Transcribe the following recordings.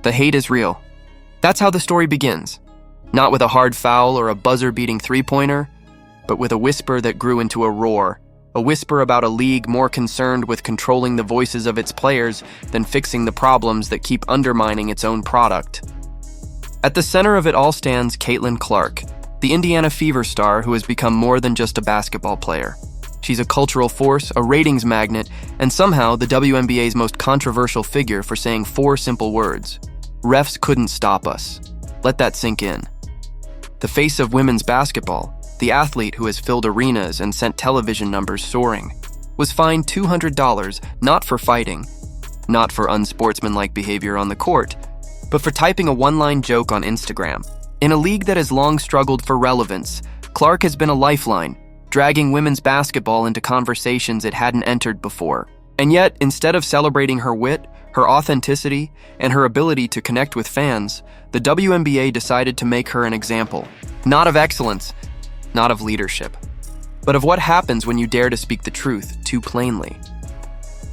The hate is real. That's how the story begins. Not with a hard foul or a buzzer-beating three-pointer, but with a whisper that grew into a roar. A whisper about a league more concerned with controlling the voices of its players than fixing the problems that keep undermining its own product. At the center of it all stands Caitlin Clark, the Indiana Fever star who has become more than just a basketball player. She's a cultural force, a ratings magnet, and somehow the WNBA's most controversial figure for saying 4 simple words. Refs couldn't stop us. Let that sink in. The face of women's basketball, the athlete who has filled arenas and sent television numbers soaring, was fined $200 not for fighting, not for unsportsmanlike behavior on the court, but for typing a one-line joke on Instagram. In a league that has long struggled for relevance, Clark has been a lifeline, dragging women's basketball into conversations it hadn't entered before. And yet, instead of celebrating her wit, her authenticity, and her ability to connect with fans, the WNBA decided to make her an example, not of excellence, not of leadership, but of what happens when you dare to speak the truth too plainly.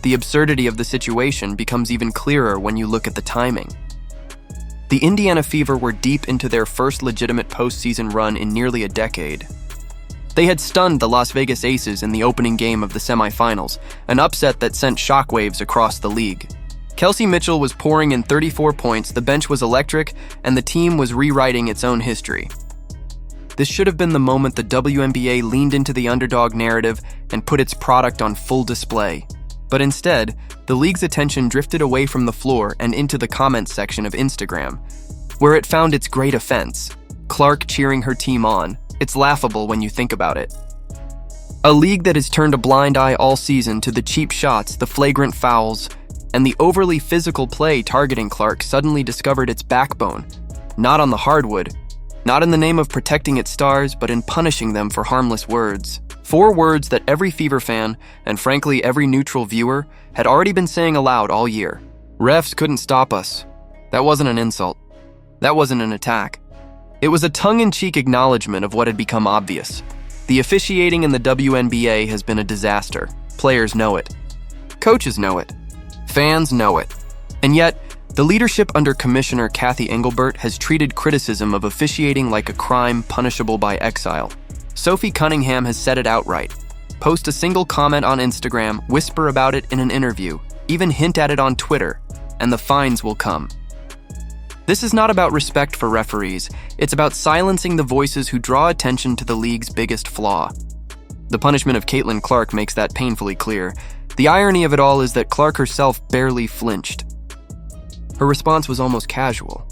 The absurdity of the situation becomes even clearer when you look at the timing. The Indiana Fever were deep into their first legitimate postseason run in nearly a decade. They had stunned the Las Vegas Aces in the opening game of the semifinals, an upset that sent shockwaves across the league. Kelsey Mitchell was pouring in 34 points, the bench was electric, and the team was rewriting its own history. This should have been the moment the WNBA leaned into the underdog narrative and put its product on full display. But instead, the league's attention drifted away from the floor and into the comments section of Instagram, where it found its great offense: Clark cheering her team on. It's laughable when you think about it. A league that has turned a blind eye all season to the cheap shots, the flagrant fouls, and the overly physical play targeting Clark suddenly discovered its backbone, not on the hardwood, not in the name of protecting its stars, but in punishing them for harmless words. 4 words that every Fever fan, and frankly every neutral viewer, had already been saying aloud all year. Refs couldn't stop us. That wasn't an insult. That wasn't an attack. It was a tongue-in-cheek acknowledgement of what had become obvious. The officiating in the WNBA has been a disaster. Players know it. Coaches know it. Fans know it. And yet, the leadership under Commissioner Kathy Engelbert has treated criticism of officiating like a crime punishable by exile. Sophie Cunningham has said it outright. Post a single comment on Instagram, whisper about it in an interview, even hint at it on Twitter, and the fines will come. This is not about respect for referees, it's about silencing the voices who draw attention to the league's biggest flaw. The punishment of Caitlin Clark makes that painfully clear. The irony of it all is that Clark herself barely flinched. Her response was almost casual.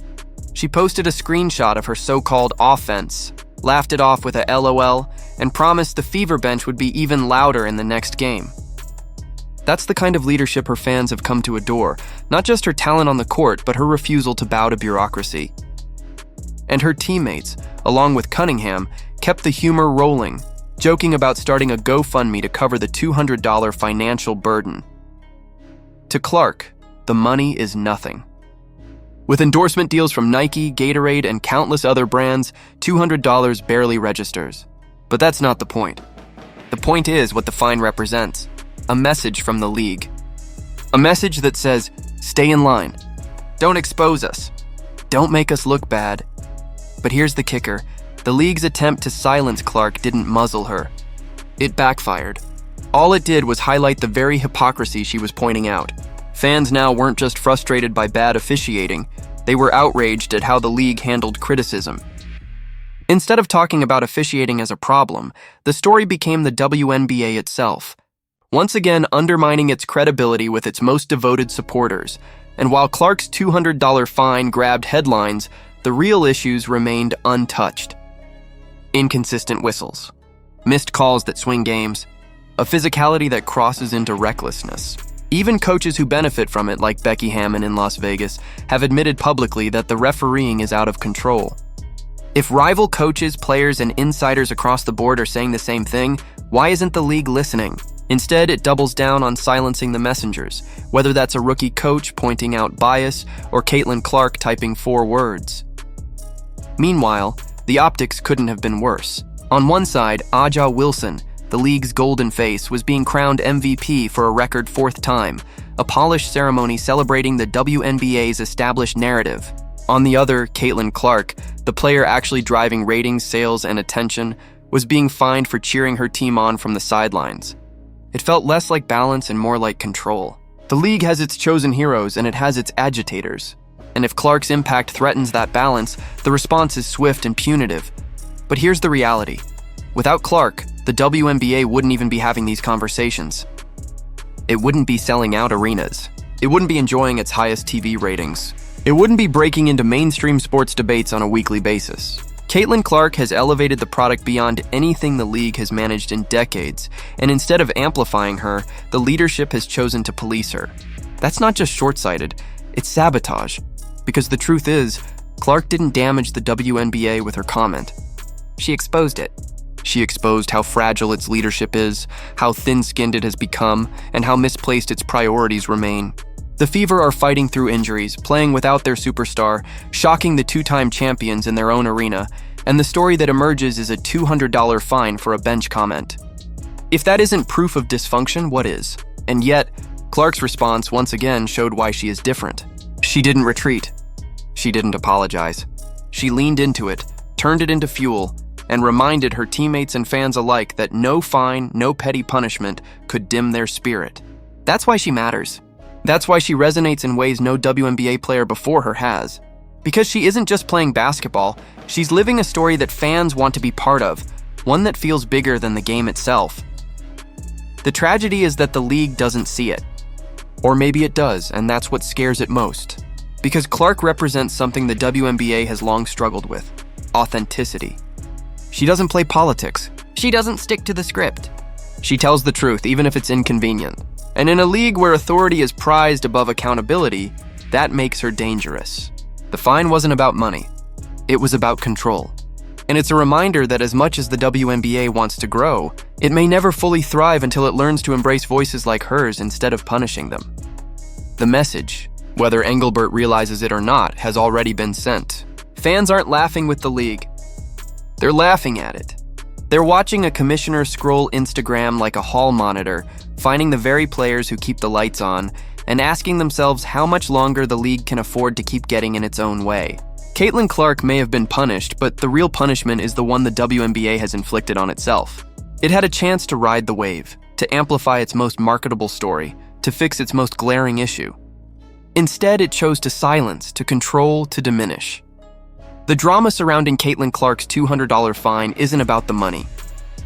She posted a screenshot of her so-called offense, laughed it off with a LOL, and promised the Fever bench would be even louder in the next game. That's the kind of leadership her fans have come to adore, not just her talent on the court, but her refusal to bow to bureaucracy. And her teammates, along with Cunningham, kept the humor rolling, joking about starting a GoFundMe to cover the $200 financial burden. To Clark, the money is nothing. With endorsement deals from Nike, Gatorade, and countless other brands, $200 barely registers. But that's not the point. The point is what the fine represents: a message from the league. A message that says, stay in line. Don't expose us. Don't make us look bad. But here's the kicker. The league's attempt to silence Clark didn't muzzle her. It backfired. All it did was highlight the very hypocrisy she was pointing out. Fans now weren't just frustrated by bad officiating, they were outraged at how the league handled criticism. Instead of talking about officiating as a problem, the story became the WNBA itself, once again undermining its credibility with its most devoted supporters. And while Clark's $200 fine grabbed headlines, the real issues remained untouched. Inconsistent whistles, missed calls that swing games, a physicality that crosses into recklessness. Even coaches who benefit from it, like Becky Hammon in Las Vegas, have admitted publicly that the refereeing is out of control. If rival coaches, players, and insiders across the board are saying the same thing, why isn't the league listening? Instead, it doubles down on silencing the messengers, whether that's a rookie coach pointing out bias or Caitlin Clark typing 4 words. Meanwhile, the optics couldn't have been worse. On one side, Aja Wilson, the league's golden face, was being crowned MVP for a record 4th time, a polished ceremony celebrating the WNBA's established narrative. On the other, Caitlin Clark, the player actually driving ratings, sales, and attention, was being fined for cheering her team on from the sidelines. It felt less like balance and more like control. The league has its chosen heroes and it has its agitators. And if Clark's impact threatens that balance, the response is swift and punitive. But here's the reality. Without Clark, the WNBA wouldn't even be having these conversations. It wouldn't be selling out arenas. It wouldn't be enjoying its highest TV ratings. It wouldn't be breaking into mainstream sports debates on a weekly basis. Caitlin Clark has elevated the product beyond anything the league has managed in decades, and instead of amplifying her, the leadership has chosen to police her. That's not just short-sighted, it's sabotage. Because the truth is, Clark didn't damage the WNBA with her comment. She exposed it. She exposed how fragile its leadership is, how thin-skinned it has become, and how misplaced its priorities remain. The Fever are fighting through injuries, playing without their superstar, shocking the two-time champions in their own arena, and the story that emerges is a $200 fine for a bench comment. If that isn't proof of dysfunction, what is? And yet, Clark's response once again showed why she is different. She didn't retreat. She didn't apologize. She leaned into it, turned it into fuel, and reminded her teammates and fans alike that no fine, no petty punishment could dim their spirit. That's why she matters. That's why she resonates in ways no WNBA player before her has. Because she isn't just playing basketball, she's living a story that fans want to be part of, one that feels bigger than the game itself. The tragedy is that the league doesn't see it. Or maybe it does, and that's what scares it most. Because Clark represents something the WNBA has long struggled with: authenticity. She doesn't play politics. She doesn't stick to the script. She tells the truth, even if it's inconvenient. And in a league where authority is prized above accountability, that makes her dangerous. The fine wasn't about money. It was about control. And it's a reminder that as much as the WNBA wants to grow, it may never fully thrive until it learns to embrace voices like hers instead of punishing them. The message, whether Engelbert realizes it or not, has already been sent. Fans aren't laughing with the league. They're laughing at it. They're watching a commissioner scroll Instagram like a hall monitor, finding the very players who keep the lights on, and asking themselves how much longer the league can afford to keep getting in its own way. Caitlin Clark may have been punished, but the real punishment is the one the WNBA has inflicted on itself. It had a chance to ride the wave, to amplify its most marketable story, to fix its most glaring issue. Instead, it chose to silence, to control, to diminish. The drama surrounding Caitlin Clark's $200 fine isn't about the money.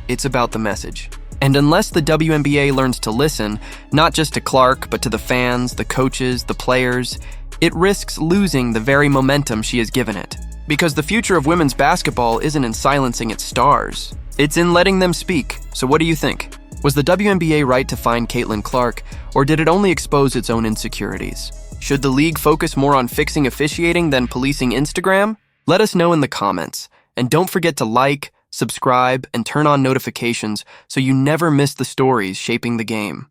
It's about the message. And unless the WNBA learns to listen, not just to Clark, but to the fans, the coaches, the players, it risks losing the very momentum she has given it. Because the future of women's basketball isn't in silencing its stars. It's in letting them speak. So what do you think? Was the WNBA right to fine Caitlin Clark, or did it only expose its own insecurities? Should the league focus more on fixing officiating than policing Instagram? Let us know in the comments. And don't forget to like, subscribe, and turn on notifications so you never miss the stories shaping the game.